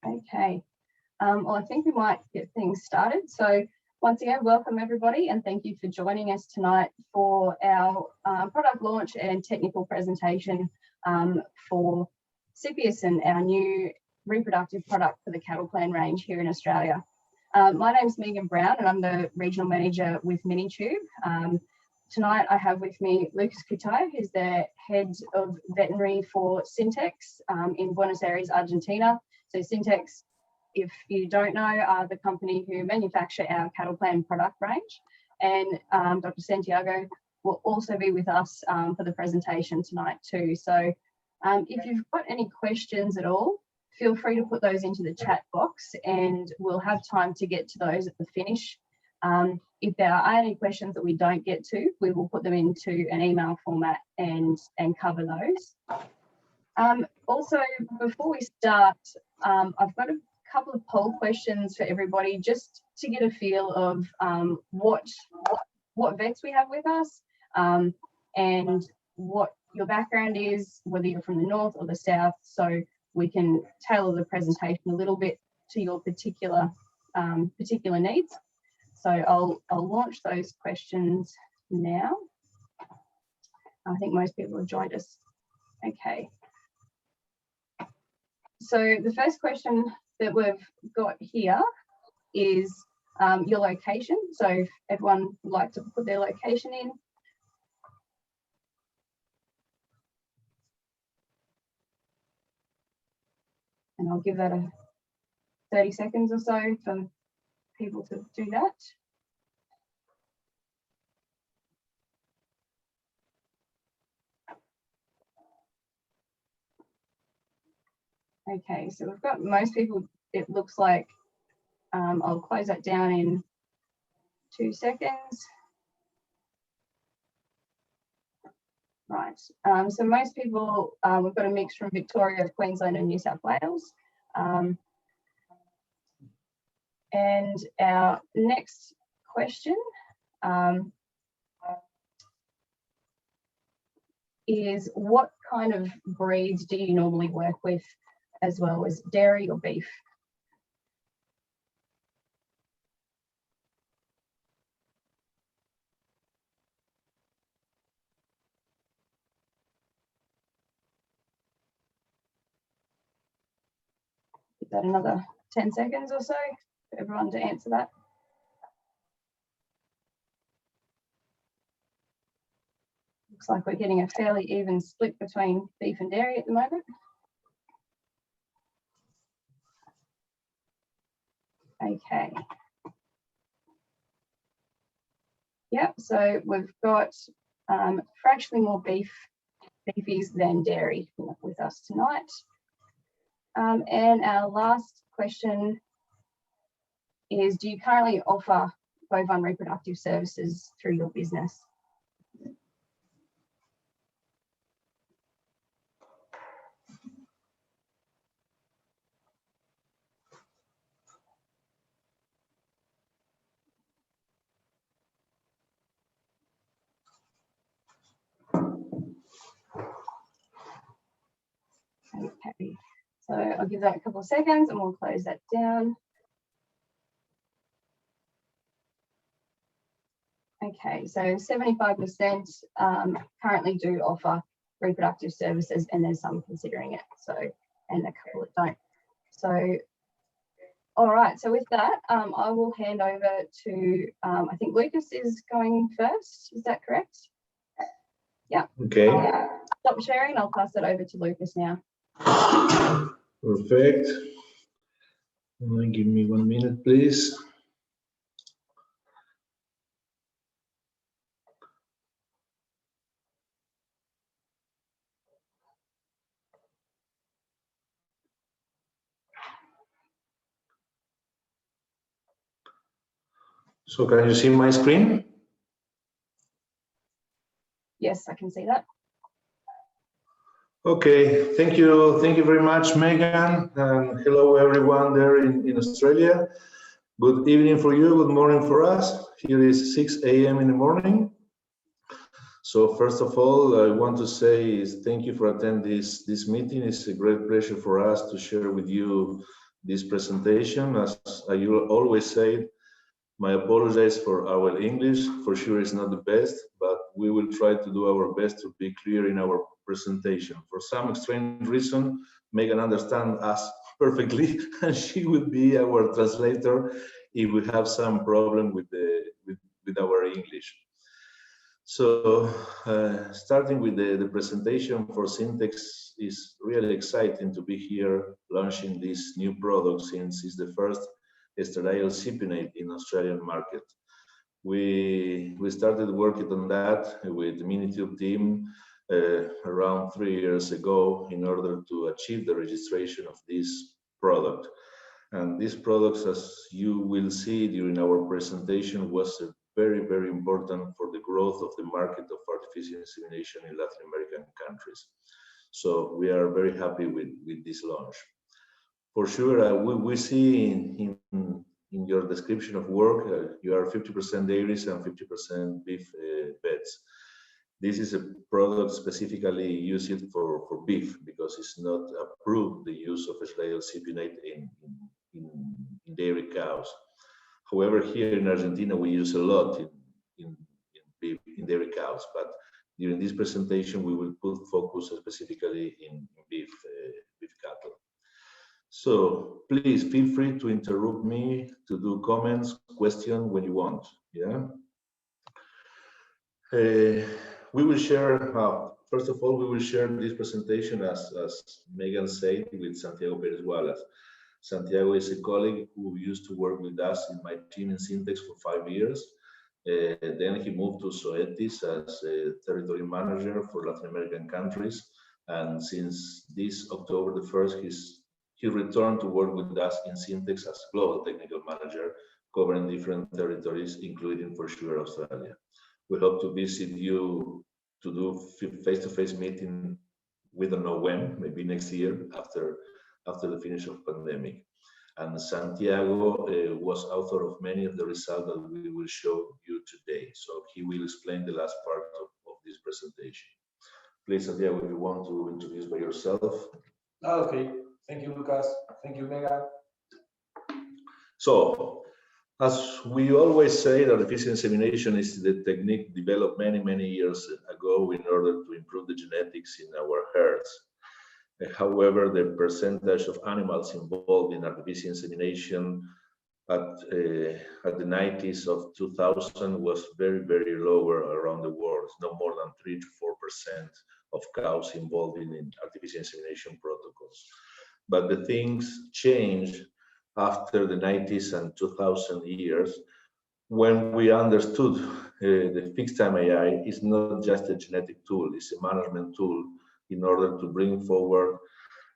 Okay, well, I think we might get things started. So once again, welcome everybody, and thank you for joining us tonight for our product launch and technical presentation for Cipiosyn, our new reproductive product for the CattlePlan range here in Australia. My name's Megan Brown, and I'm the regional manager with Minitube. Tonight I have with me Lucas Cutaia, who's the head of veterinary for Syntex in Buenos Aires, Argentina. So Syntex, if you don't know, are the company who manufacture our CattlePlan product range. And Dr. Santiago will also be with us for the presentation tonight too. So if you've got any questions at all, feel free to put those into the chat box and we'll have time to get to those at the finish. If there are any questions that we don't get to, we will put them into an email format and cover those. Also, before we start, I've got a couple of poll questions for everybody just to get a feel of what vets we have with us and what your background is, whether you're from the north or the south, so we can tailor the presentation a little bit to your particular needs. So I'll launch those questions now. I think most people have joined us. Okay. So the first question that we've got here is your location. So if everyone would like to put their location in. And I'll give that a 30 seconds or so for people to do that. Okay, so we've got most people, it looks like. I'll close that down in 2 seconds. Right, so most people, we've got a mix from Victoria, Queensland and New South Wales. And our next question is, what kind of breeds do you normally work with, as well as dairy or beef? Give that another 10 seconds or so for everyone to answer that. Looks like we're getting a fairly even split between beef and dairy at the moment. Okay. Yep, so we've got fractionally more beefies than dairy with us tonight. And our last question is, do you currently offer bovine reproductive services through your business? Okay, so I'll give that a couple of seconds and we'll close that down. Okay, so 75% currently do offer reproductive services, and there's some considering it, so, and a couple that don't. So, all right, so with that, I will hand over to, I think Lucas is going first, is that correct? Yeah. Okay. Stop sharing, I'll pass it over to Lucas now. Perfect. Give me 1 minute, please. So can you see my screen? Yes, I can see that. Okay, thank you very much, Megan, and hello everyone there in Australia. Good evening for you, good morning for us. Here is 6 a.m. in the morning. So first of all, I want to say is thank you for attending this meeting. It's a great pleasure for us to share with you this presentation. As I always say, my apologies for our English. For sure, it's not the best, but we will try to do our best to be clear in our presentation. For some strange reason, Megan understands us perfectly, and she will be our translator if we have some problem with our English. So, starting with the presentation for Syntex, is really exciting to be here launching this new product, since it's the first Oestradiol Cypionate in Australian market. We started working on that with the Minitube team around 3 years ago in order to achieve the registration of this product. And this product, as you will see during our presentation, was very, very important for the growth of the market of artificial insemination in Latin American countries. So we are very happy with this launch. For sure, we see in your description of work, you are 50% dairies and 50% beef beds. This is a product specifically used for beef because it's not approved the use of Oestradiol Cypionate in dairy cows. However, here in Argentina, we use a lot in dairy cows, but during this presentation, we will put focus specifically in beef cattle. So please feel free to interrupt me, to do comments, question when you want. Yeah. We will share, first of all, we will share this presentation, as Megan said, with Santiago Perez Wallace. Santiago is a colleague who used to work with us in my team in Syntex for 5 years. Then he moved to Zoetis as a territory manager for Latin American countries. And since this October the 1st, he returned to work with us in Syntex as global technical manager, covering different territories, including for sure Australia. We hope to visit you to do face-to-face meeting. We don't know when, maybe next year after the finish of pandemic. And Santiago was author of many of the results that we will show you today. So he will explain the last part of this presentation. Please, Santiago, if you want to introduce by yourself. Okay, thank you, Lucas. Thank you, Megan. So, as we always say, artificial insemination is the technique developed many, many years ago in order to improve the genetics in our herds. However, the percentage of animals involved in artificial insemination at the 90s of 2000 was very, very lower around the world. No more than 3 to 4% of cows involved in artificial insemination protocols. But the things changed after the 90s and 2000 years, when we understood the fixed time AI is not just a genetic tool, it's a management tool in order to bring forward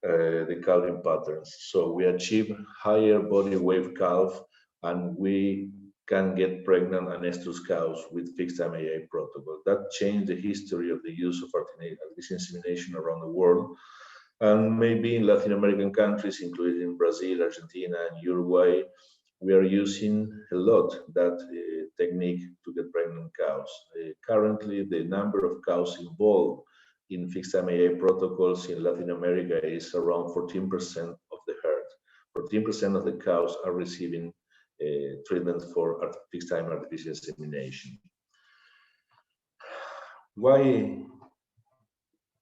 the calving patterns. So we achieve higher body weight calf, and we can get pregnant and estrus cows with fixed time AI protocol. That changed the history of the use of artificial insemination around the world. And maybe in Latin American countries, including Brazil, Argentina, and Uruguay, we are using a lot that technique to get pregnant cows. Currently, the number of cows involved in fixed time AA protocols in Latin America is around 14% of the herd. 14% of the cows are receiving treatment for fixed time artificial insemination.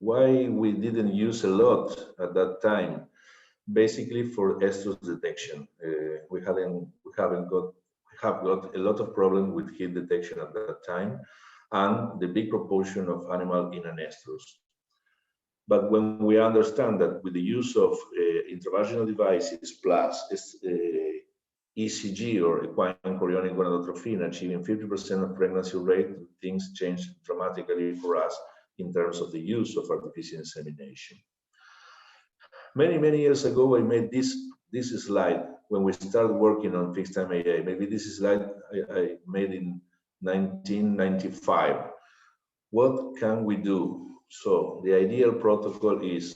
Why we didn't use a lot at that time? Basically for estrus detection. We have got a lot of problem with heat detection at that time, and the big proportion of animal in an estrus. But when we understand that with the use of intravaginal devices plus ECG or equine chorionic gonadotrophin achieving 50% of pregnancy rate, things change dramatically for us in terms of the use of artificial insemination. Many years ago, I made this slide when we started working on fixed time AA. Maybe this slide I made in 1995. What can we do? So the ideal protocol is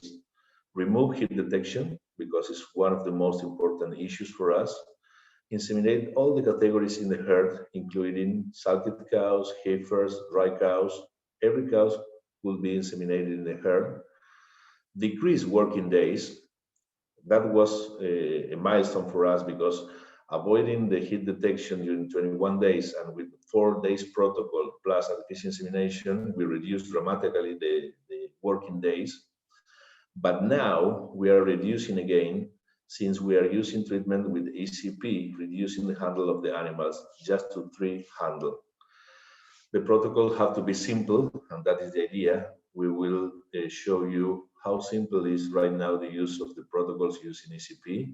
remove heat detection, because it's one of the most important issues for us. Inseminate all the categories in the herd, including salted cows, heifers, dry cows. Every cow will be inseminated in the herd. Decrease working days. that was a milestone for us, because avoiding the heat detection during 21 days and with 4 days protocol plus artificial insemination, we reduced dramatically the working days. But now we are reducing again, since we are using treatment with ECP, reducing the handle of the animals just to 3 handle. The protocols have to be simple, and that is the idea. We will show you how simple is right now the use of the protocols using ECP,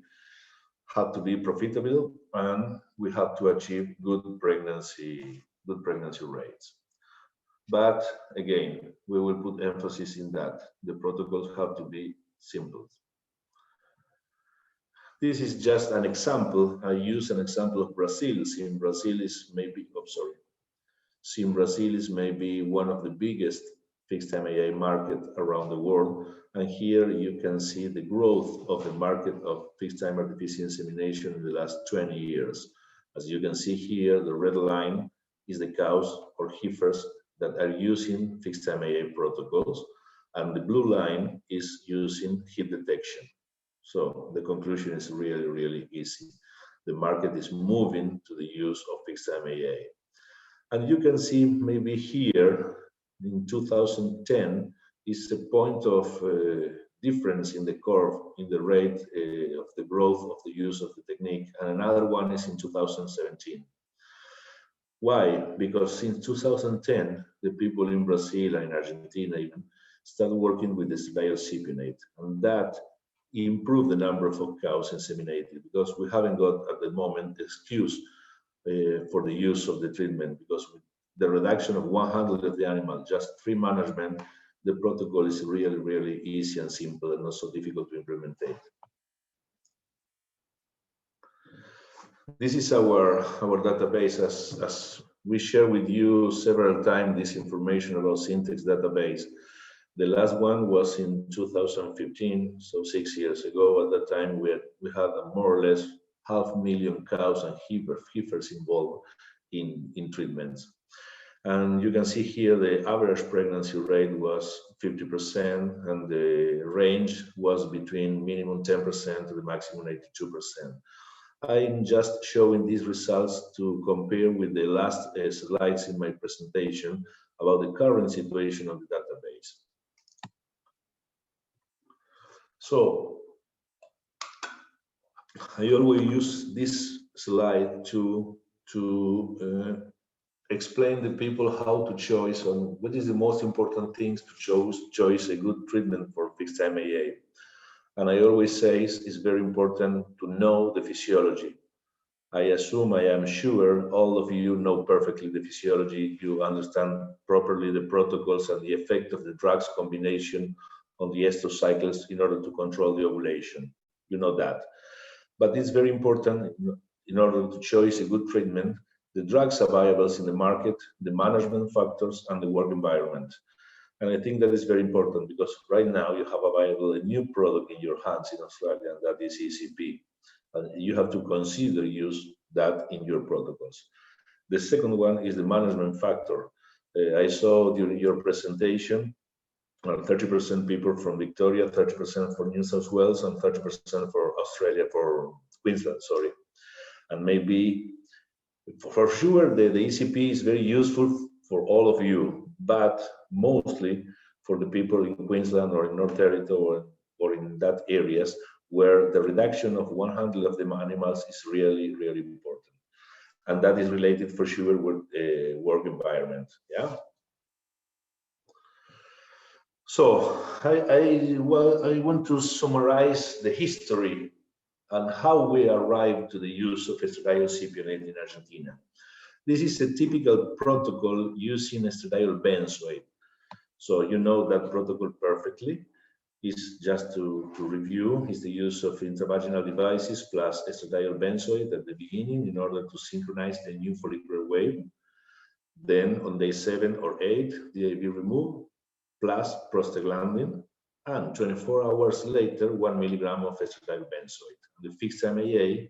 have to be profitable, and we have to achieve good pregnancy rates. But again, we will put emphasis in that. The protocols have to be simple. This is just an example. I use an example of Brazil. Sim Brazil is maybe, Sim Brazil is maybe one of the biggest fixed MAA market around the world. And here you can see the growth of the market of fixed time artificial insemination in the last 20 years. As you can see here, the red line is the cows or heifers that are using fixed MAA protocols, and the blue line is using heat detection. So the conclusion is really, really easy. The market is moving to the use of fixed MAA. And you can see maybe here in 2010 is a point of difference in the curve, in the rate of the growth of the use of the technique, and another one is in 2017. Why? Because since 2010, the people in Brazil and in Argentina even started working with the Oestradiol Cypionate, and that improved the number of cows inseminated, because we haven't got at the moment excuse for the use of the treatment, because with the reduction of 100 of the animal, just 3 management, the protocol is really, really easy and simple and not so difficult to implement. This is our database. As we share with you several times this information about Syntex database. The last one was in 2015, so 6 years ago. At that time, we had more or less 500,000 cows and heifers involved in treatments. And you can see here the average pregnancy rate was 50%, and the range was between minimum 10% to the maximum 82%. I'm just showing these results to compare with the last slides in my presentation about the current situation of the database. So I always use this slide to explain to people how to choose on what is the most important things to choose a good treatment for fixed MAA. And I always say it's very important to know the physiology. I assume, I am sure all of you know perfectly the physiology. You understand properly the protocols and the effect of the drugs combination on the estrous cycles in order to control the ovulation. You know that. But it's very important in order to choose a good treatment, the drugs available in the market, the management factors, and the work environment. And I think that is very important, because right now you have available a new product in your hands in Australia, and that is ECP. And you have to consider use that in your protocols. The second one is the management factor. I saw during your presentation, 30% people from Victoria, 30% for New South Wales, and 30% for Australia, for Queensland, sorry. And maybe, for sure, the ECP is very useful for all of you, but mostly for the people in Queensland or in North Territory or in that areas where the reduction of 100 of the animals is really, really important. And that is related for sure with work environment, yeah? So I want to summarize the history and how we arrived to the use of Oestradiol Cypionate in Argentina. This is a typical protocol using estradiol benzoate. So you know that protocol perfectly. Is just to review, is the use of intravaginal devices plus estradiol benzoate at the beginning in order to synchronize the new follicular wave. Then on day 7 or 8, the DIB removed plus prostaglandin, and 24 hours later, 1 milligram of estradiol benzoate. The fixed MAA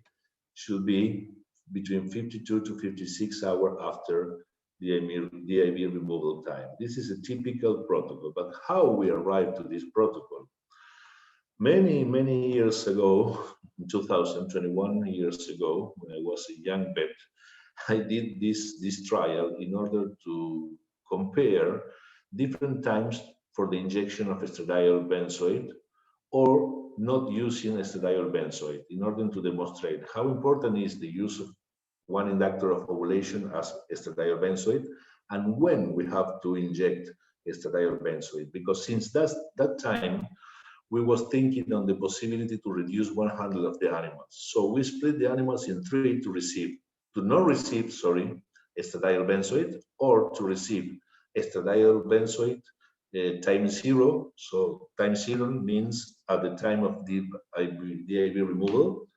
should be between 52 to 56 hours after the DIB removal time. This is a typical protocol, but how we arrived to this protocol? Many years ago, 2021 years ago, when I was a young vet, I did this trial in order to compare different times for the injection of estradiol benzoate or not using estradiol benzoate in order to demonstrate how important is the use of one inductor of ovulation as estradiol benzoate and when we have to inject estradiol benzoate. Because since that time, we was thinking on the possibility to reduce 100 of the animals. So we split the animals in three to not receive, estradiol benzoate or to receive estradiol benzoate times 0. So times 0 means at the time of DIB removal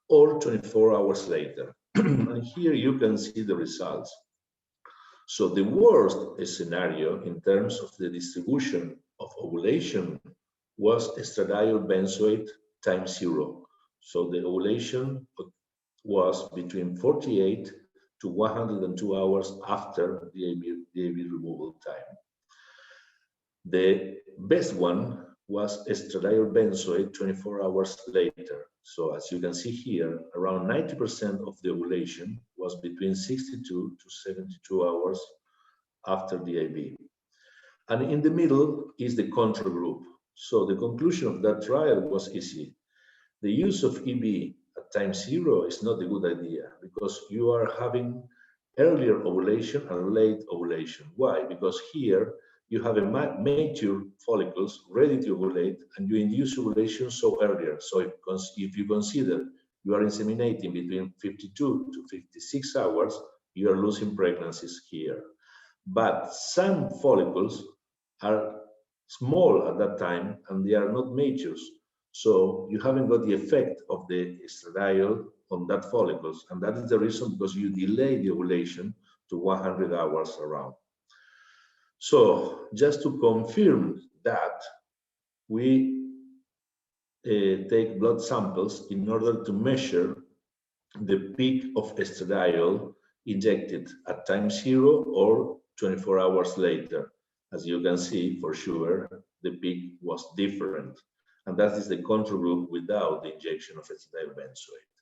or 24 hours later. And here you can see the results. So the worst scenario in terms of the distribution of ovulation was estradiol benzoate times 0. So the ovulation was between 48 to 102 hours after the DIB removal time. The best one was estradiol benzoate 24 hours later. So as you can see here, around 90% of the ovulation was between 62 to 72 hours after DIB. And in the middle is the control group. So the conclusion of that trial was easy. The use of EB at time 0 is not a good idea because you are having earlier ovulation and late ovulation. Why? Because here you have a mature follicles ready to ovulate and you induce ovulation so earlier. So if you consider you are inseminating between 52 to 56 hours, you are losing pregnancies here. But some follicles are small at that time and they are not matures. So you haven't got the effect of the estradiol on that follicles. And that is the reason because you delay the ovulation to 100 hours around. So just to confirm that, we take blood samples in order to measure the peak of estradiol injected at time 0 or 24 hours later. As you can see, for sure, the peak was different. And that is the control group without the injection of estradiol benzoate.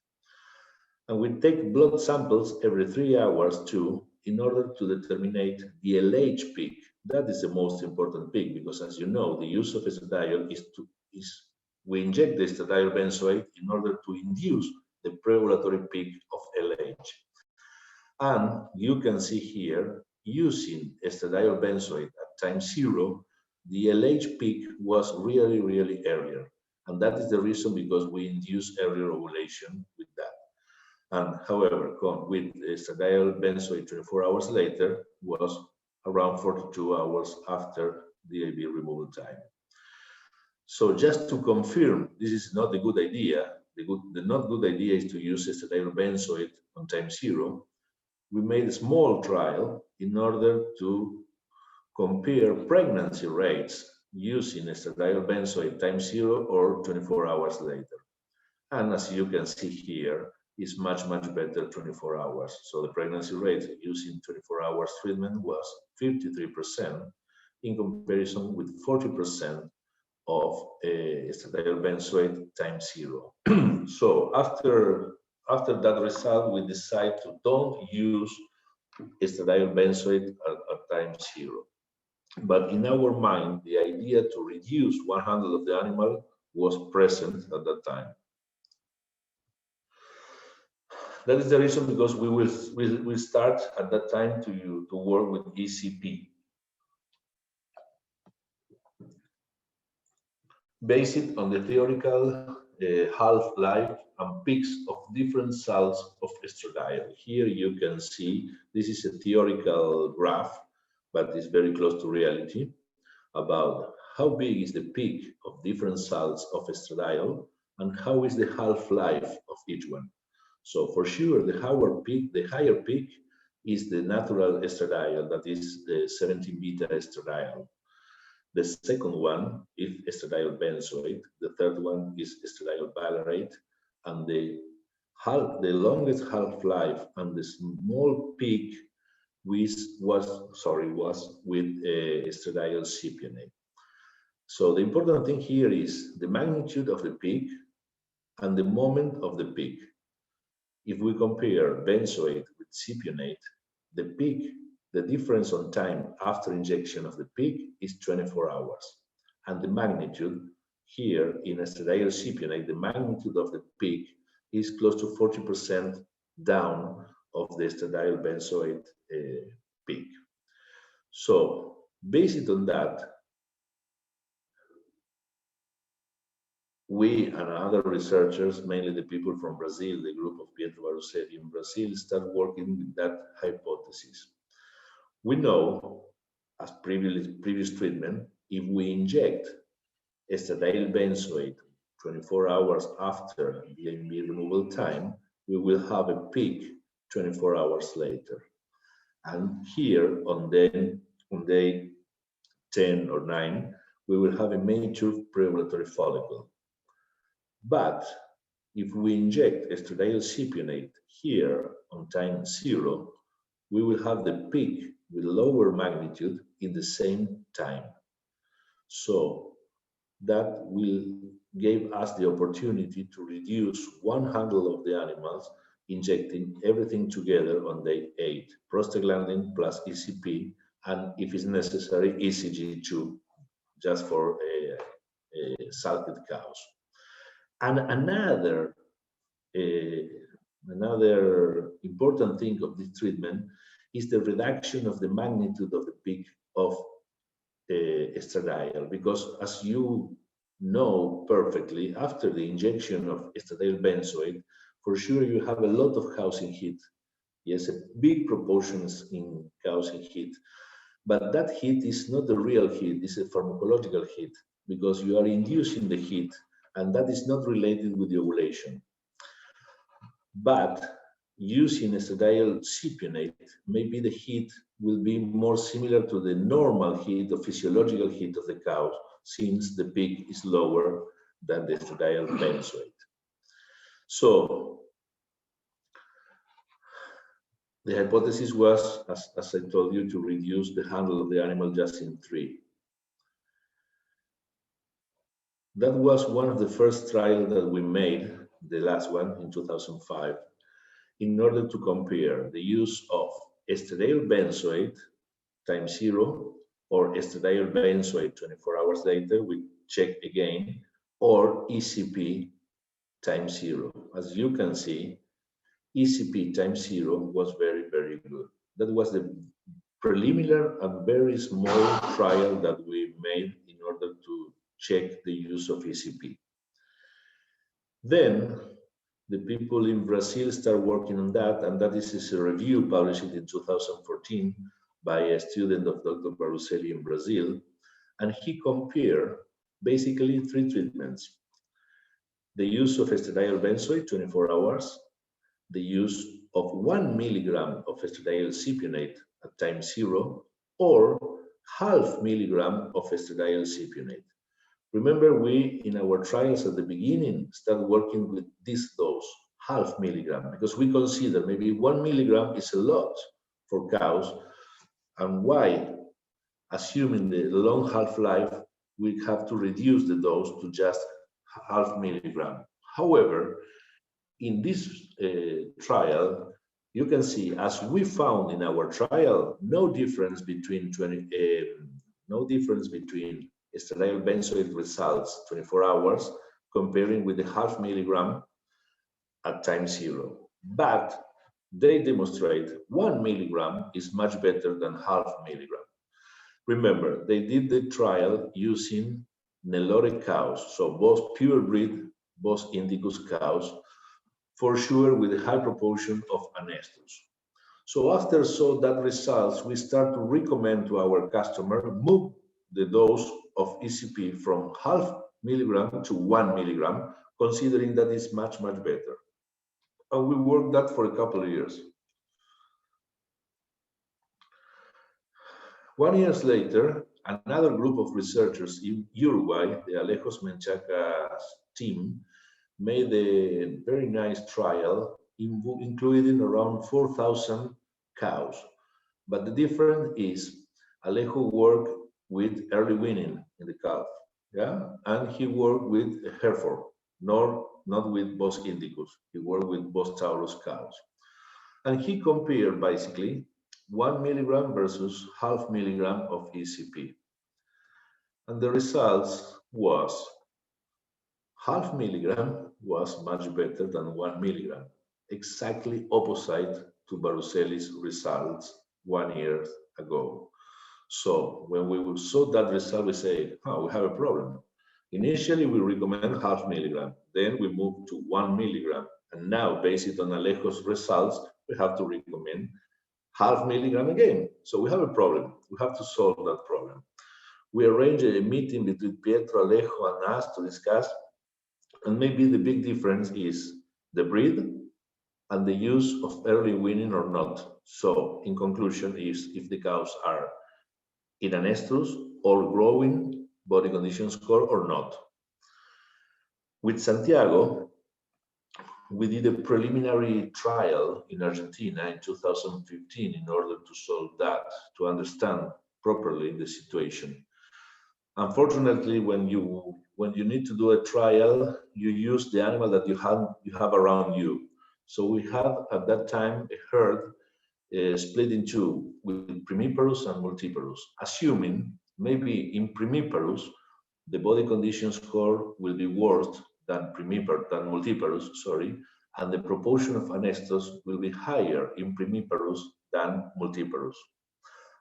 And we take blood samples every 3 hours too, in order to determine the LH peak. That is the most important peak, because as you know, the use of estradiol is we inject the estradiol benzoate in order to induce the pre-ovulatory peak of LH. And you can see here, using estradiol benzoate at time 0, the LH peak was really earlier. And that is the reason because we induce earlier ovulation with that. And however, with estradiol benzoate 24 hours later was around 42 hours after the DIB removal time. So just to confirm, this is not a good idea. The not good idea is to use estradiol benzoate on time 0. We made a small trial in order to compare pregnancy rates using estradiol benzoate time 0 or 24 hours later. And as you can see here, is much better 24 hours. So the pregnancy rate using 24 hours treatment was 53% in comparison with 40% of estradiol benzoate time 0. So after that result, we decide to don't use estradiol benzoate at time 0. But in our mind, the idea to reduce 100 of the animal was present at that time. That is the reason because we will start at that time to work with ECP. Based on the theoretical half-life and peaks of different salts of estradiol. Here you can see, this is a theoretical graph, but it's very close to reality, about how big is the peak of different salts of estradiol and how is the half-life of each one. So for sure, the higher peak is the natural estradiol, that is the 17-beta estradiol. The second one is estradiol benzoate. The third one is estradiol valerate, and the longest half-life and the small peak was with estradiol cypionate. So the important thing here is the magnitude of the peak and the moment of the peak. If we compare benzoate with cypionate, the peak, the difference on time after injection of the peak is 24 hours. And the magnitude here in estradiol cypionate, the magnitude of the peak is close to 40% down of the estradiol benzoate peak. So based on that, we and other researchers, mainly the people from Brazil, the group of Pietro Baruselli in Brazil, start working with that hypothesis. We know, as previous treatment, if we inject estradiol benzoate 24 hours after the DIB removal time, we will have a peak 24 hours later. And here on day 10 or 9, we will have a mature preovulatory follicle. But if we inject estradiol cypionate here on time 0, we will have the peak with lower magnitude in the same time. So that will give us the opportunity to reduce 1/100 of the animals, injecting everything together on day 8, prostaglandin plus ECP, and if it's necessary, ECG2, just for sulked cows. And another important thing of this treatment is the reduction of the magnitude of the peak of estradiol, because as you know perfectly, after the injection of estradiol benzoate, for sure you have a lot of housing heat. Yes, a big proportions in housing heat, but that heat is not the real heat, it's a pharmacological heat, because you are inducing the heat, and that is not related with the ovulation. But using estradiol cypionate, maybe the heat will be more similar to the normal heat, the physiological heat of the cows, since the peak is lower than the estradiol benzoate. So the hypothesis was, as I told you, to reduce the handle of the animal just in 3. That was one of the first trials that we made, the last one in 2005, in order to compare the use of estradiol benzoate time 0 or estradiol benzoate 24 hours later, we check again, or ECP time 0. As you can see, ECP time 0 was very, very good. That was the preliminary and very small trial that we made in order to check the use of ECP. Then the people in Brazil start working on that, and that is a review published in 2014 by a student of Dr. Baruselli in Brazil, and he compared basically 3 treatments: the use of estradiol benzoate 24 hours, the use of 1 milligram of estradiol cypionate at time 0, or 0.5 milligram of estradiol cypionate. Remember, we, in our trials at the beginning, started working with this dose, 0.5 milligram, because we consider maybe 1 milligram is a lot for cows. And why, assuming the long half-life, we have to reduce the dose to just 0.5 milligram. However, in this trial, you can see, as we found in our trial, no difference between estradiol benzoate results 24 hours comparing with the 0.5 milligram at time 0. But they demonstrate 1 milligram is much better than 0.5 milligram. Remember, they did the trial using Nelore cows, so both pure breed Bos Indicus cows, for sure with a high proportion of an estrus. So after saw that results, we start to recommend to our customer move the dose of ECP from 0.5 milligram to 1 milligram, considering that is much, much better. And we worked that for a couple of years. 1 year later, another group of researchers in Uruguay, the Alejos Menchaca's team, made a very nice trial, including around 4,000 cows. But the difference is Alejo worked with early weaning in the calf, yeah, and he worked with a Heifer, not with Bos Indicus. He worked with Bos Taurus cows, and he compared basically 1 milligram versus half milligram of ECP, and the results was half milligram was much better than 1 milligram, exactly opposite to Baruselli's results 1 year ago. So when we saw that result, we say, oh, we have a problem. Initially, we recommend half milligram. Then we move to 1 milligram. And now, based on Alejo's results, we have to recommend half milligram again. So we have a problem. We have to solve that problem. We arranged a meeting between Pietro, Alejo, and us to discuss. And maybe the big difference is the breed and the use of early weaning or not. So in conclusion is if the cows are in an estrus or growing body condition score or not. With Santiago, we did a preliminary trial in Argentina in 2015 in order to solve that, to understand properly the situation. Unfortunately, when you need to do a trial, you use the animal that you have around you. So we had at that time a herd split in two with primiparous and multiparous, assuming maybe in primiparous the body condition score will be worse than multiparous, and the proportion of anestos will be higher in primiparous than multiparous.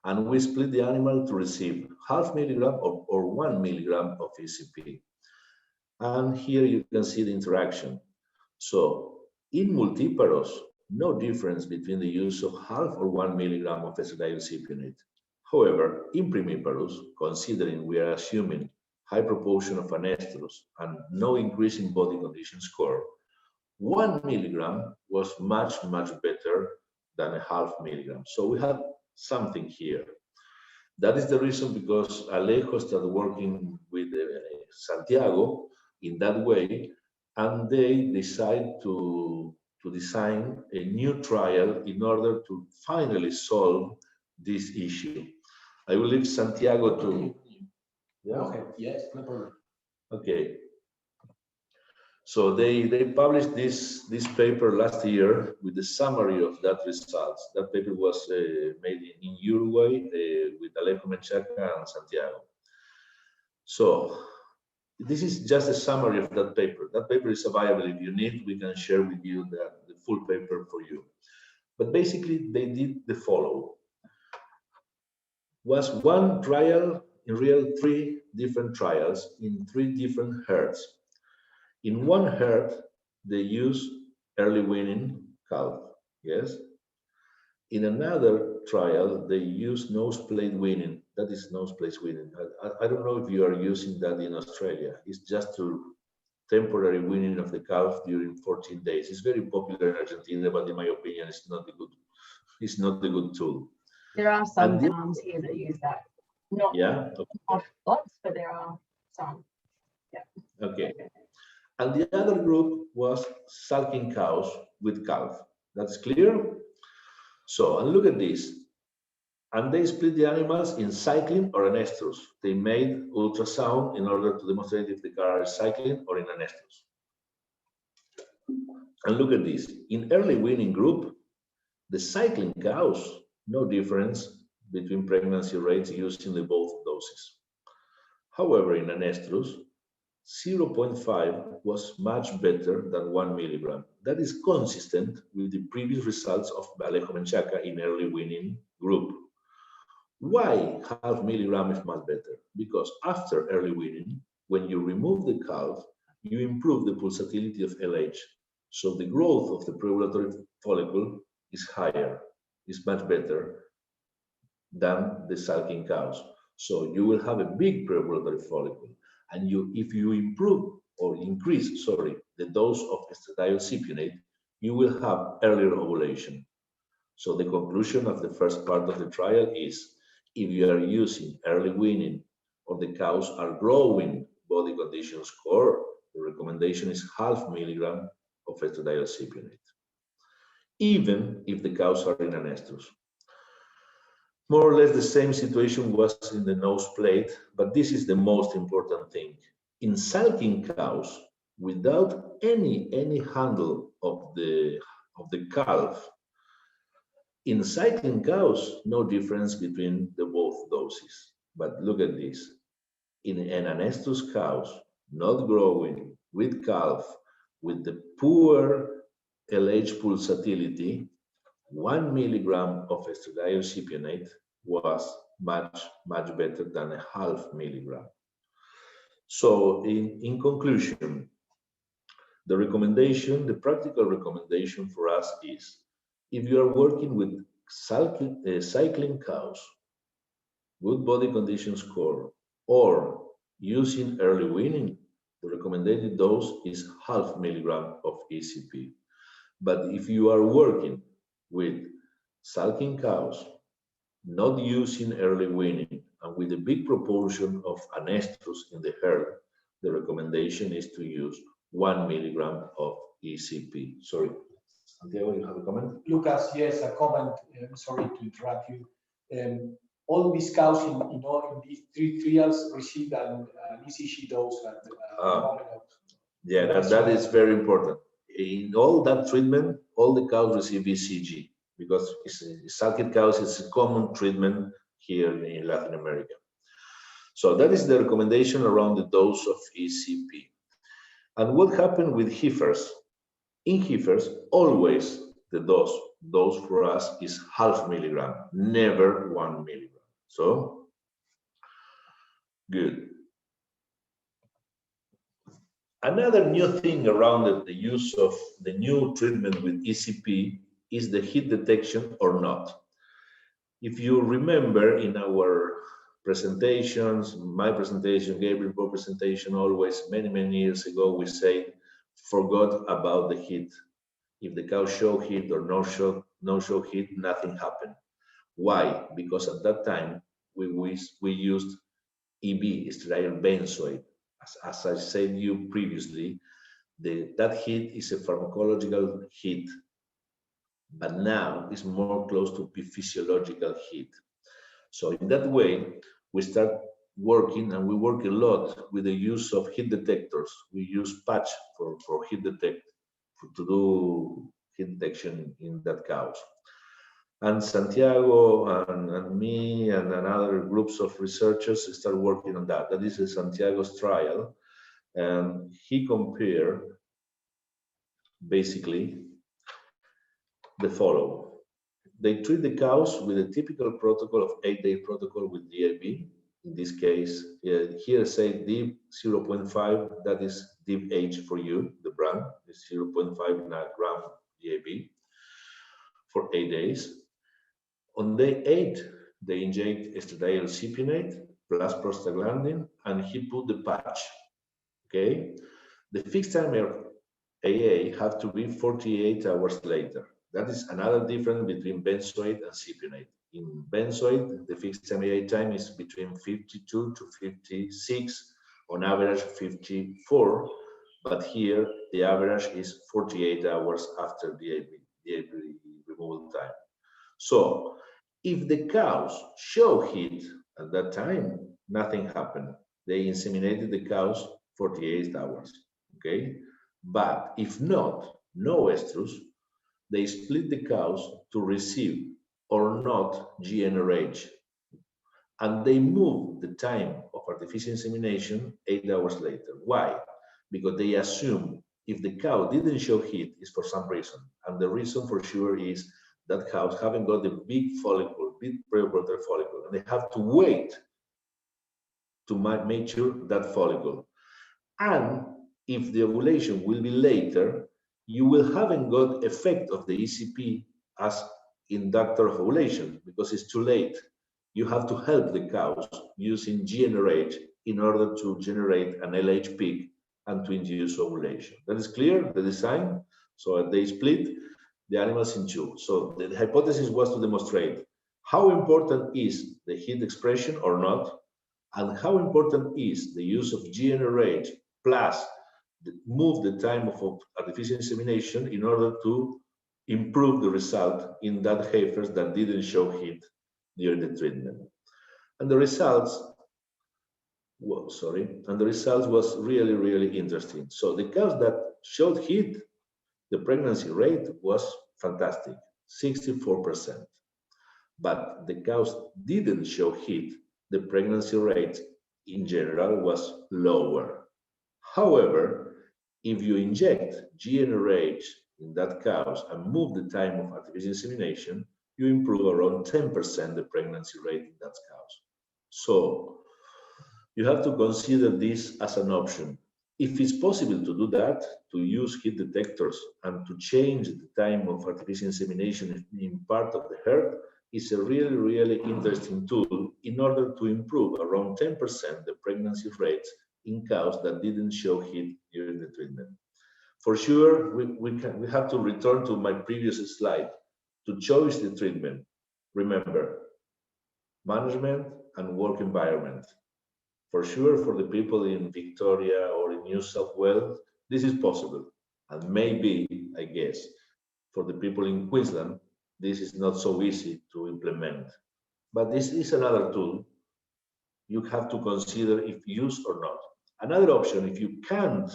And we split the animal to receive half milligram or 1 milligram of ECP. And here you can see the interaction. So in multiparous, no difference between the use of half or 1 milligram of Oestradiol Cypionate. However, in primiparous, considering we are assuming high proportion of anestrus and no increase in body condition score, 1 milligram was much better than a half milligram. So we have something here. That is the reason because Alejo started working with Santiago in that way, and they decide to design a new trial in order to finally solve this issue. I will leave Santiago to. Yeah. Okay. Yes, no problem. Okay. So they published this paper last year with the summary of that results. That paper was made in Uruguay with Alejo Menchaca and Santiago. So this is just a summary of that paper. That paper is available. If you need, we can share with you the full paper for you. But basically, they did the following. Was one trial, in real 3 different trials in 3 different herds. In one herd, they use early weaning calf, yes? In another trial, they use nose plate weaning. That is nose plate weaning. I don't know if you are using that in Australia. It's just to temporary weaning of the calf during 14 days. It's very popular in Argentina, but in my opinion, it's not a good tool. There are some farms here that use that. Not lots, but there are some. Yeah. Okay. And the other group was sulking cows with calf. That's clear? So, and look at this. And they split the animals in cycling or an estrus. They made ultrasound in order to demonstrate if the car is cycling or in an estrus. And look at this. In early weaning group, the cycling cows, no difference between pregnancy rates using the both doses. However, in an estrus, 0.5 was much better than 1 milligram. That is consistent with the previous results of Alejo Menchaca in early weaning group. Why half milligram is much better? Because after early weaning, when you remove the calf, you improve the pulsatility of LH. So the growth of the preovulatory follicle is higher, is much better than the sulking cows. So you will have a big preovulatory follicle. And if you improve or increase, the dose of Estradiol Cypionate, you will have earlier ovulation. So the conclusion of the first part of the trial is, if you are using early weaning or the cows are growing body condition score, the recommendation is half milligram of Estradiol Cypionate, even if the cows are in an estrus. More or less the same situation was in the nose plate, but this is the most important thing. In sulking cows, without any handle of the calf, in cycling cows, no difference between the both doses. But look at this. In an estrus cows, not growing, with calf, with the poor LH pulsatility, 1 milligram of estradiol cypionate was much better than a half milligram. So in conclusion, the practical recommendation for us is, if you are working with cycling cows, good body condition score, or using early weaning, the recommended dose is half milligram of ECP. But if you are working with sulking cows, not using early weaning, and with a big proportion of an estrus in the herd, the recommendation is to use 1 milligram of ECP. Sorry, Santiago, you have a comment? Lucas, yes, a comment. Sorry to interrupt you. All these cows in these 3 trials received an ECG dose at the moment of. Yeah, that is very important. In all that treatment, all the cows receive ECG, because sulking cows is a common treatment here in Latin America. So that is the recommendation around the dose of ECP. And what happened with Heifers? In Heifers, always the dose for us is half milligram, never 1 milligram. So, good. Another new thing around the use of the new treatment with ECP is the heat detection or not. If you remember in our presentations, my presentation, Gabriel's presentation, always many years ago, we say, forgot about the heat. If the cow show heat or no show heat, nothing happened. Why? Because at that time we used EB, estradiol benzoate. As I said to you previously, that heat is a pharmacological heat, but now it's more close to physiological heat. So in that way, we start working, and we work a lot with the use of heat detectors. We use patch for heat detect, to do heat detection in that cows. And Santiago and me and other groups of researchers start working on that. That is a Santiago's trial. And he compared basically the following. They treat the cows with a typical protocol of 8-day protocol with DIB. In this case, here say DIB 0.5, that is DIB-H for you, the brand is 0.5 gram DIB for 8 days. On day 8, they inject estradiol cypionate plus prostaglandin, and he put the patch. Okay, the fixed time AA have to be 48 hours later. That is another difference between benzoate and cypionate. In benzoate, the fixed time AA time is between 52 to 56, on average 54, but here the average is 48 hours after the DIB removal time. So if the cows show heat at that time, nothing happened. They inseminated the cows 48 hours, okay? But if not, no estrus, they split the cows to receive or not GnRH. And they move the time of artificial insemination 8 hours later. Why? Because they assume if the cow didn't show heat, it's for some reason. And the reason for sure is that cows haven't got the big follicle, big preoperator follicle, and they have to wait to mature that follicle. And if the ovulation will be later, you will haven't got effect of the ECP as inductor of ovulation, because it's too late. You have to help the cows using GnRH in order to generate an LH peak and to induce ovulation. That is clear, the design. So they split the animals in two. So the hypothesis was to demonstrate how important is the heat expression or not, and how important is the use of GnRH plus move the time of artificial insemination in order to improve the result in that heifers that didn't show heat during the treatment. And the results, was really, really interesting. So the cows that showed heat, the pregnancy rate was fantastic, 64%. But the cows didn't show heat, the pregnancy rate in general was lower. However, if you inject GnRH in that cows and move the time of artificial insemination, you improve around 10% the pregnancy rate in that cows. So you have to consider this as an option. If it's possible to do that, to use heat detectors and to change the time of artificial insemination in part of the herd, is a really, really interesting tool in order to improve around 10% the pregnancy rates in cows that didn't show heat during the treatment. For sure, we have to return to my previous slide to choose the treatment. Remember, management and work environment. For sure, for the people in Victoria or in New South Wales, this is possible. And maybe, I guess, for the people in Queensland, this is not so easy to implement. But this is another tool you have to consider if used or not. Another option, if you can't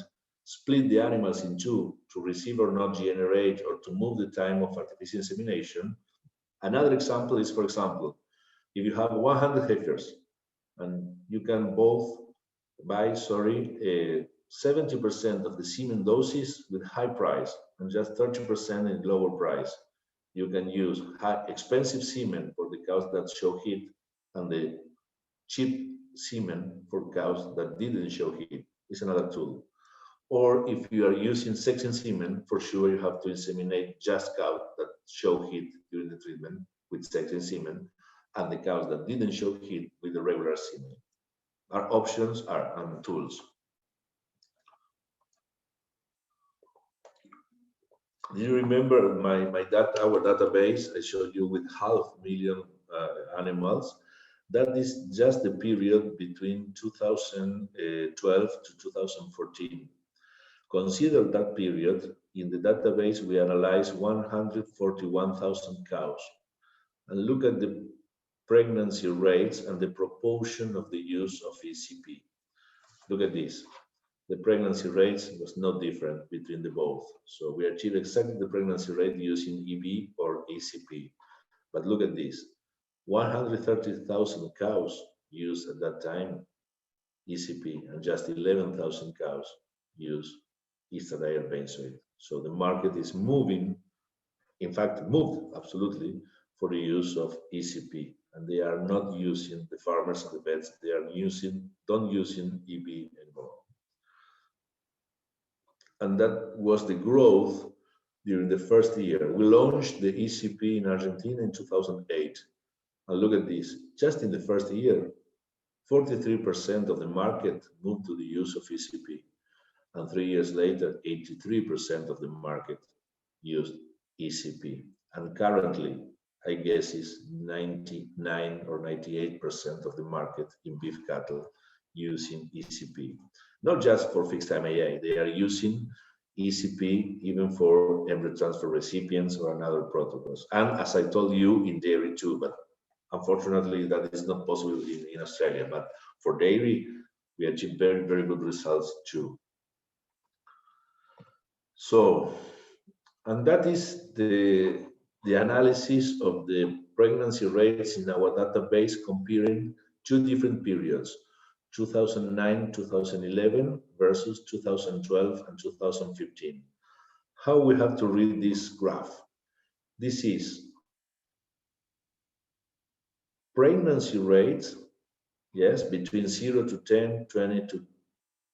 split the animals in two to receive or not GnRH or to move the time of artificial insemination, another example is, for example, if you have 100 heifers and you can both buy, 70% of the semen doses with high price and just 30% in lower price. You can use expensive semen for the cows that show heat and the cheap semen for cows that didn't show heat. Is another tool. Or if you are using sexing semen, for sure you have to inseminate just cows that show heat during the treatment with sexing semen, and the cows that didn't show heat with the regular semen. Our options are tools. Do you remember our database I showed you with 500,000 animals? That is just the period between 2012 to 2014. Consider that period. In the database, we analyzed 141,000 cows. And look at the pregnancy rates and the proportion of the use of ECP. Look at this. The pregnancy rates was not different between the both. So we achieved exactly the pregnancy rate using EB or ECP. But look at this. 130,000 cows used at that time ECP, and just 11,000 cows use estradiol benzoate. So the market is moving, in fact, moved absolutely for the use of ECP, and they are not using, the farmers and the vets, they are don't using EB anymore. And that was the growth during the first year. We launched the ECP in Argentina in 2008. And look at this, just in the first year, 43% of the market moved to the use of ECP. And 3 years later, 83% of the market used ECP. And currently, I guess is 99 or 98% of the market in beef cattle using ECP. Not just for fixed time AA, they are using ECP even for embryo transfer recipients or another protocols. And as I told you, in dairy too, but unfortunately that is not possible in Australia. But for dairy, we achieved very, very good results too. So, and that is the analysis of the pregnancy rates in our database comparing two different periods, 2009-2011 versus 2012 and 2015. How we have to read this graph? This is pregnancy rates, yes, between 0 to 10, 20 to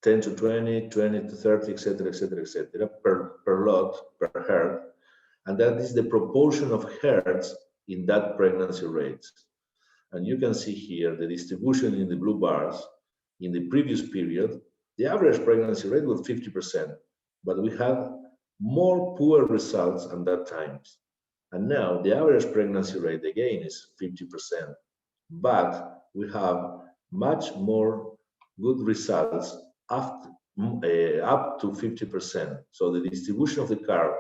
10 to 20, 20 to 30, etc., etc., etc., per lot, per herd. And that is the proportion of herds in that pregnancy rates. And you can see here the distribution in the blue bars. In the previous period, the average pregnancy rate was 50%, but we had more poor results at that time. And now the average pregnancy rate again is 50%, but we have much more good results after, up to 50%. So the distribution of the curve,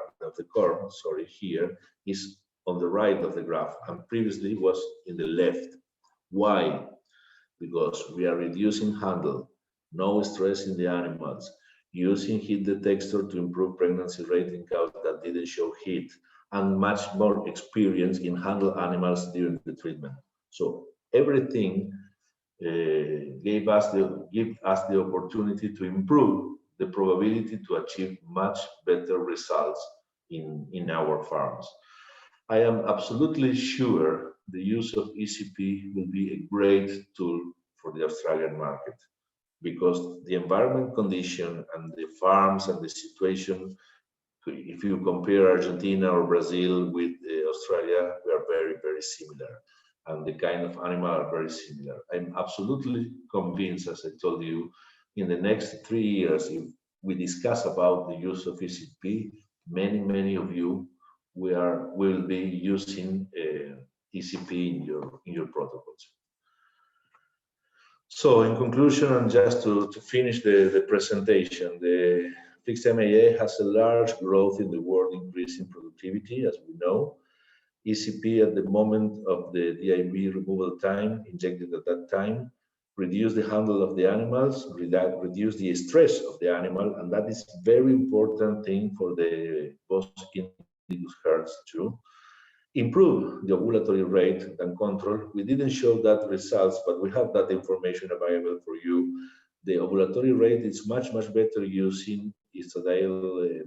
here is on the right of the graph, and previously was in the left. Why? Because we are reducing handle, no stress in the animals, using heat detector to improve pregnancy rate in cows that didn't show heat, and much more experience in handle animals during the treatment. So everything give us the opportunity to improve the probability to achieve much better results in our farms. I am absolutely sure the use of ECP will be a great tool for the Australian market, because the environment condition and the farms and the situation, if you compare Argentina or Brazil with Australia, we are very, very similar. And the kind of animal are very similar. I'm absolutely convinced, as I told you, in the next 3 years, if we discuss about the use of ECP, many of you will be using ECP in your protocols. So in conclusion, and just to finish the presentation, the fixed MAA has a large growth in the world increase in productivity, as we know. ECP at the moment of the DIB removal time, injected at that time, reduce the handle of the animals, reduce the stress of the animal, and that is very important thing for the Bos Indicus herds too. Improve the ovulatory rate and control. We didn't show that results, but we have that information available for you. The ovulatory rate is much better using Oestradiol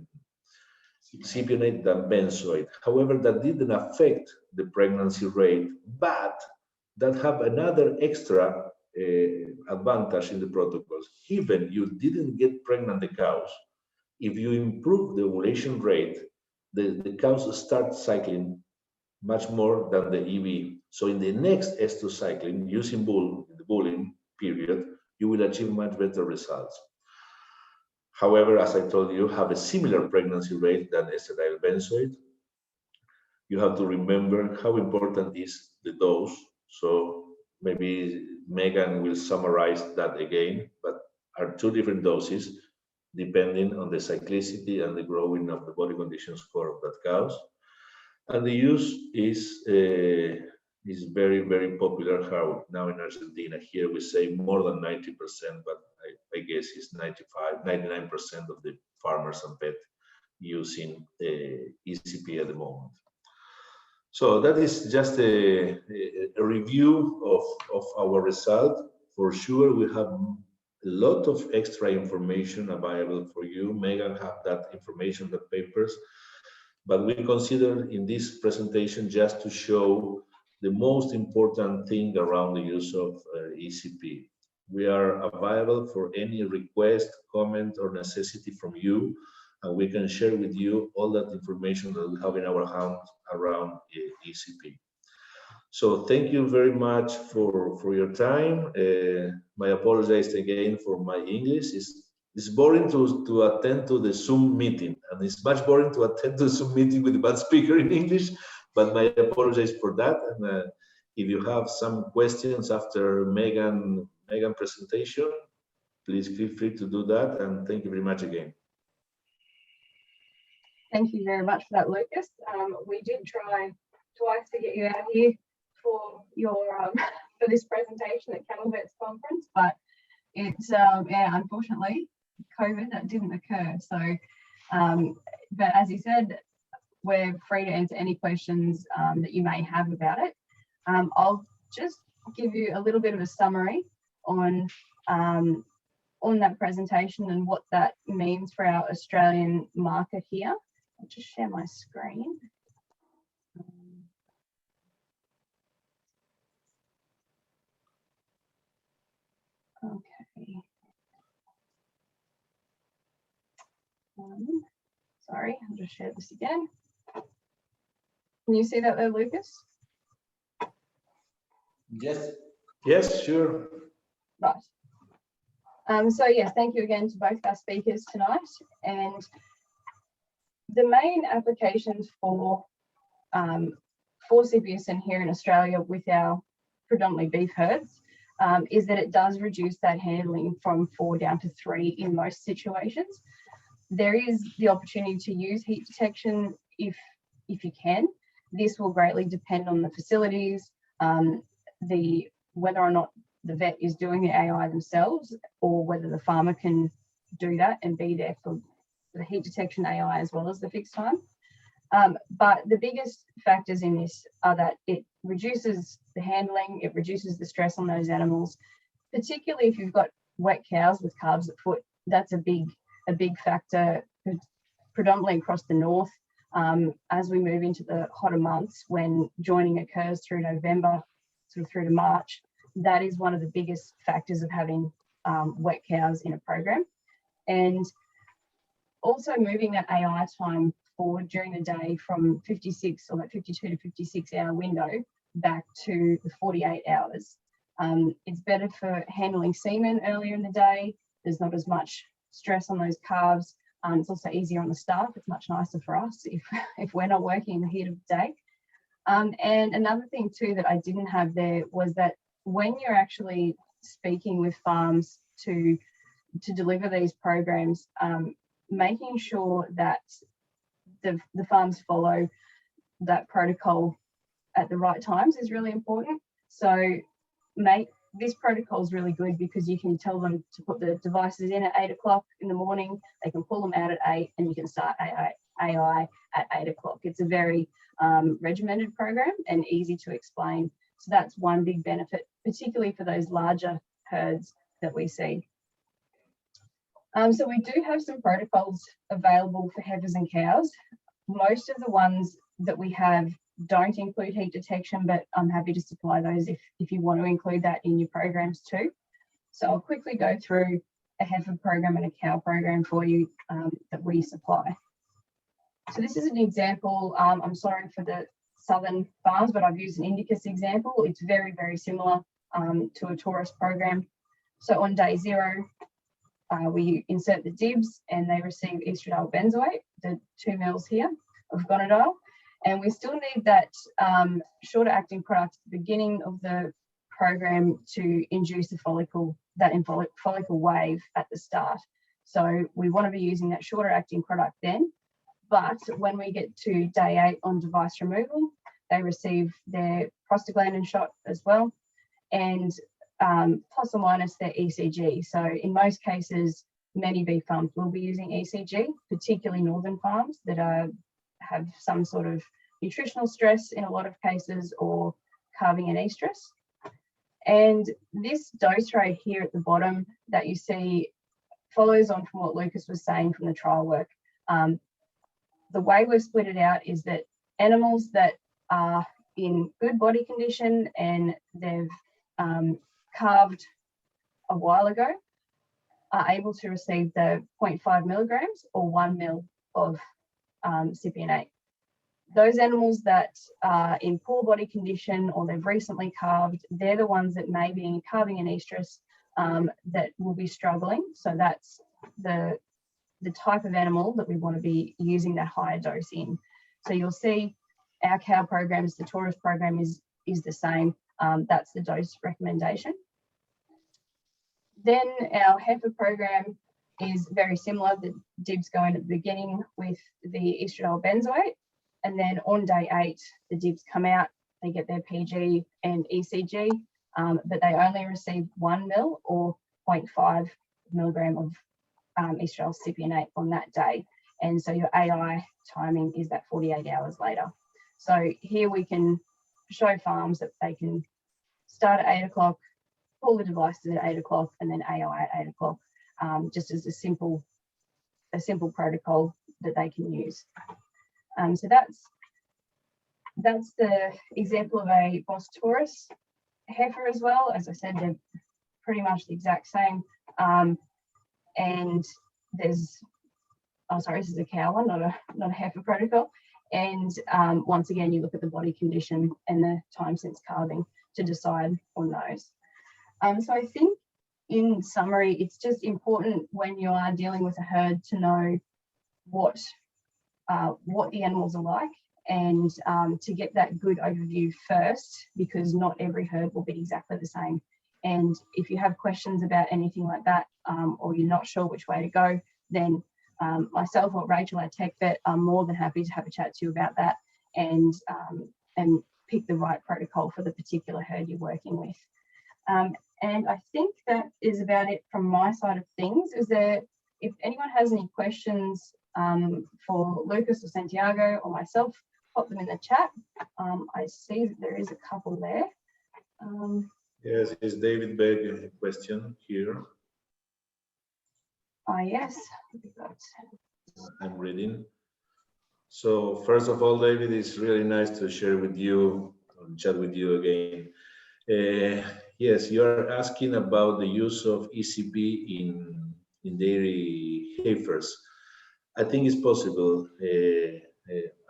Cypionate than benzoate. However, that didn't affect the pregnancy rate, but that have another extra advantage in the protocols. Even you didn't get pregnant the cows, if you improve the ovulation rate, the cows start cycling much more than the EV. So in the next estrous cycling, using the bulling period, you will achieve much better results. However, as I told you, have a similar pregnancy rate than estradiol benzoate. You have to remember how important is the dose. So maybe Megan will summarize that again, but are 2 different doses depending on the cyclicity and the growing of the body condition score of that cows. And the use is very popular now in Argentina. Here we say more than 90%, but I guess it's 99% of the farmers and pet using ECP at the moment. So that is just a review of our result. For sure, we have a lot of extra information available for you. Megan have that information, the papers, but we consider in this presentation just to show the most important thing around the use of ECP. We are available for any request, comment, or necessity from you, and we can share with you all that information that we have in our hands around ECP. So thank you very much for your time. My apologies again for my English. It's boring to attend to the Zoom meeting, and it's much boring to attend to the Zoom meeting with a bad speaker in English, but my apologies for that. And if you have some questions after Megan presentation, please feel free to do that, and thank you very much again. Thank you very much for that, Lucas. We did try twice to get you out here for your for this presentation at CattleVets conference, but it's yeah, unfortunately COVID that didn't occur. So but as you said, we're free to answer any questions that you may have about it. I'll just give you a little bit of a summary on that presentation and what that means for our Australian market here. I'll just share my screen. Okay. Sorry, I'll just share this again. Can you see that there, Lucas? Yes. Yes, sure. Right. So yes, thank you again to both our speakers tonight. And the main applications for Cipiosyn here in Australia with our predominantly beef herds is that it does reduce that handling from 4 down to 3 in most situations. There is the opportunity to use heat detection if you can. This will greatly depend on the facilities, whether or not the vet is doing the AI themselves, or whether the farmer can do that and be there for the heat detection AI as well as the fixed time. But the biggest factors in this are that it reduces the handling, it reduces the stress on those animals, particularly if you've got wet cows with calves at foot. That's a big factor, predominantly across the north. As we move into the hotter months, when joining occurs through November, sort of through to March, that is one of the biggest factors of having wet cows in a program. And also moving that AI time forward during the day from 56 or that 52 to 56 hour window back to the 48 hours. It's better for handling semen earlier in the day. There's not as much stress on those calves. It's also easier on the staff. It's much nicer for us if we're not working in the heat of the day. And another thing too that I didn't have there was that when you're actually speaking with farms to deliver these programs, making sure that the farms follow that protocol at the right times is really important. So this protocol is really good because you can tell them to put the devices in at 8 o'clock in the morning, they can pull them out at 8, and you can start AI at 8 o'clock. It's a very regimented program and easy to explain. So that's one big benefit, particularly for those larger herds that we see. So we do have some protocols available for heifers and cows. Most of the ones that we have don't include heat detection, but I'm happy to supply those if you want to include that in your programs too. So I'll quickly go through a heifer program and a cow program for you that we supply. So this is an example. I'm sorry for the southern farms, but I've used an Indicus example. It's very, very similar to a Taurus program. So on day 0, we insert the DIBs and they receive estradiol benzoate, the 2 mils here of gonadil. And we still need that shorter acting product at the beginning of the program to induce the follicle wave at the start. So we want to be using that shorter acting product then. But when we get to day 8 on device removal, they receive their prostaglandin shot as well, and plus or minus their ECG. So in most cases, many beef farms will be using ECG, particularly northern farms that have some sort of nutritional stress in a lot of cases, or calving and estrus. And this dose rate here at the bottom that you see follows on from what Lucas was saying from the trial work. The way we've split it out is that animals that are in good body condition and they've calved a while ago are able to receive the 0.5 milligrams or 1 mil of Cypionate. Those animals that are in poor body condition or they've recently calved, they're the ones that may be in calving and estrus that will be struggling. So that's the type of animal that we want to be using that higher dose in. So you'll see our cow programs, the Taurus program is the same. That's the dose recommendation. Then our heifer program is very similar. The DIBs go in at the beginning with the estradiol benzoate, and then on day 8, the DIBs come out, they get their PG and ECG, but they only receive 1 mil or 0.5 milligram of estradiol cypionate on that day. And so your AI timing is that 48 hours later. So here we can show farms that they can start at 8 o'clock, pull the devices at 8 o'clock, and then AI at 8 o'clock, just as a simple protocol that they can use. So that's the example of a Bos Taurus heifer as well. As I said, they're pretty much the exact same. And there's, oh sorry, this is a cow one, not a heifer protocol. And once again, you look at the body condition and the time since calving to decide on those. So I think in summary, it's just important when you are dealing with a herd to know what the animals are like, and to get that good overview first, because not every herd will be exactly the same. And if you have questions about anything like that, or you're not sure which way to go, then myself or Rachel, our tech vet, are more than happy to have a chat to you about that and pick the right protocol for the particular herd you're working with. And I think that is about it from my side of things. If anyone has any questions for Lucas or Santiago or myself, pop them in the chat. I see that there is a couple there. Yes, it's David Begg question here. Yes. I'm reading. So first of all, David, it's really nice to share with you, chat with you again. Yes, you are asking about the use of ECP in dairy heifers. I think it's possible.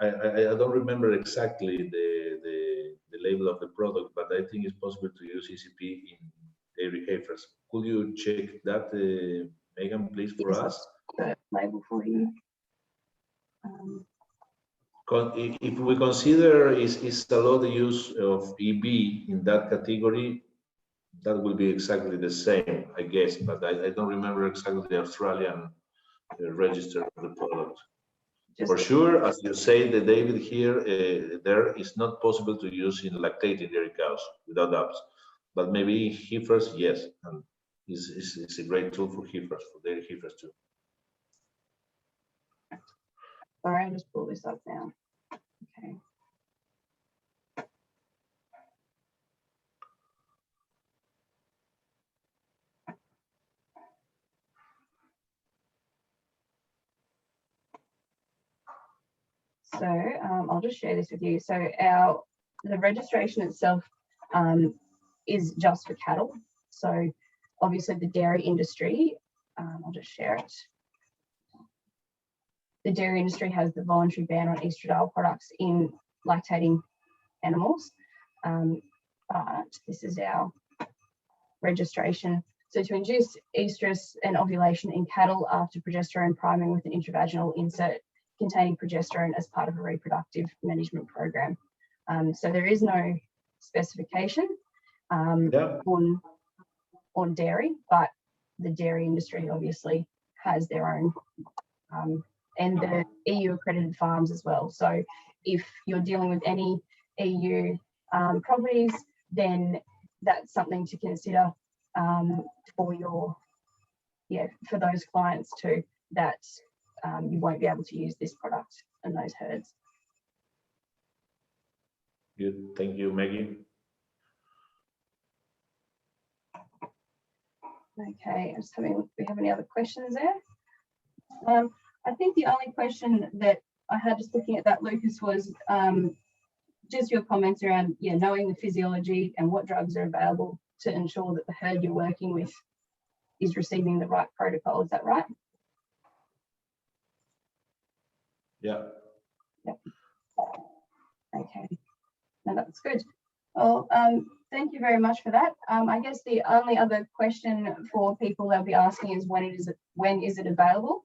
I don't remember exactly the label of the product, but I think it's possible to use ECP in dairy heifers. Could you check that, Megan, please, for us? The label for you. If we consider is allowed the use of EB in that category, that will be exactly the same, I guess, but I don't remember exactly the Australian register of the product. For sure, as you say, the David here, there is not possible to use in lactating dairy cows, without doubts. But maybe heifers, yes, and it's a great tool for heifers, for dairy heifers too. Sorry, I'll just pull this up now. Okay. So I'll just share this with you. So the registration itself is just for cattle. So obviously the dairy industry, I'll just share it. The dairy industry has the voluntary ban on estradiol products in lactating animals, but this is our registration. So to induce estrus and ovulation in cattle after progesterone priming with an intravaginal insert containing progesterone as part of a reproductive management program. So there is no specification on dairy, but the dairy industry obviously has their own, and the EU accredited farms as well. So if you're dealing with any EU properties, then that's something to consider for for those clients too, that you won't be able to use this product in those herds. Good, thank you, Maggie. Okay, just having, we have any other questions there? I think the only question that I had just looking at that, Lucas, was just your comments around knowing the physiology and what drugs are available to ensure that the herd you're working with is receiving the right protocol. Is that right? Yeah. Yep. Okay. No, that's good. Well, thank you very much for that. I guess the only other question for people they'll be asking is when is it available?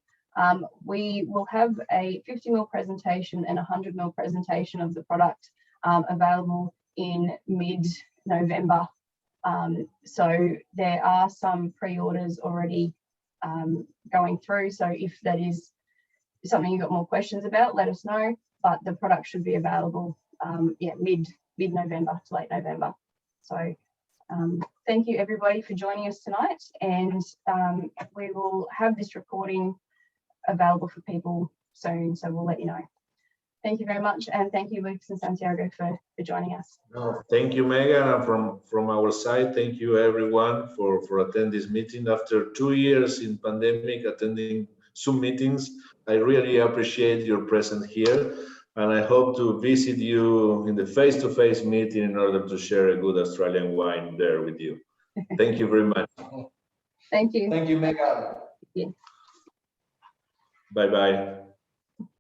We will have a 50 ml presentation and 100 ml presentation of the product available in mid-November. So there are some pre-orders already going through. So if that is something you've got more questions about, let us know. But the product should be available mid-November to late November. So thank you everybody for joining us tonight, and we will have this recording available for people soon, so we'll let you know. Thank you very much, and thank you Lucas and Santiago for joining us. No, thank you, Megan, and from our side, thank you everyone for attending this meeting. After 2 years in pandemic, attending Zoom meetings, I really appreciate your presence here, and I hope to visit you in the face-to-face meeting in order to share a good Australian wine there with you. Thank you very much. Thank you. Thank you, Megan. Bye-bye.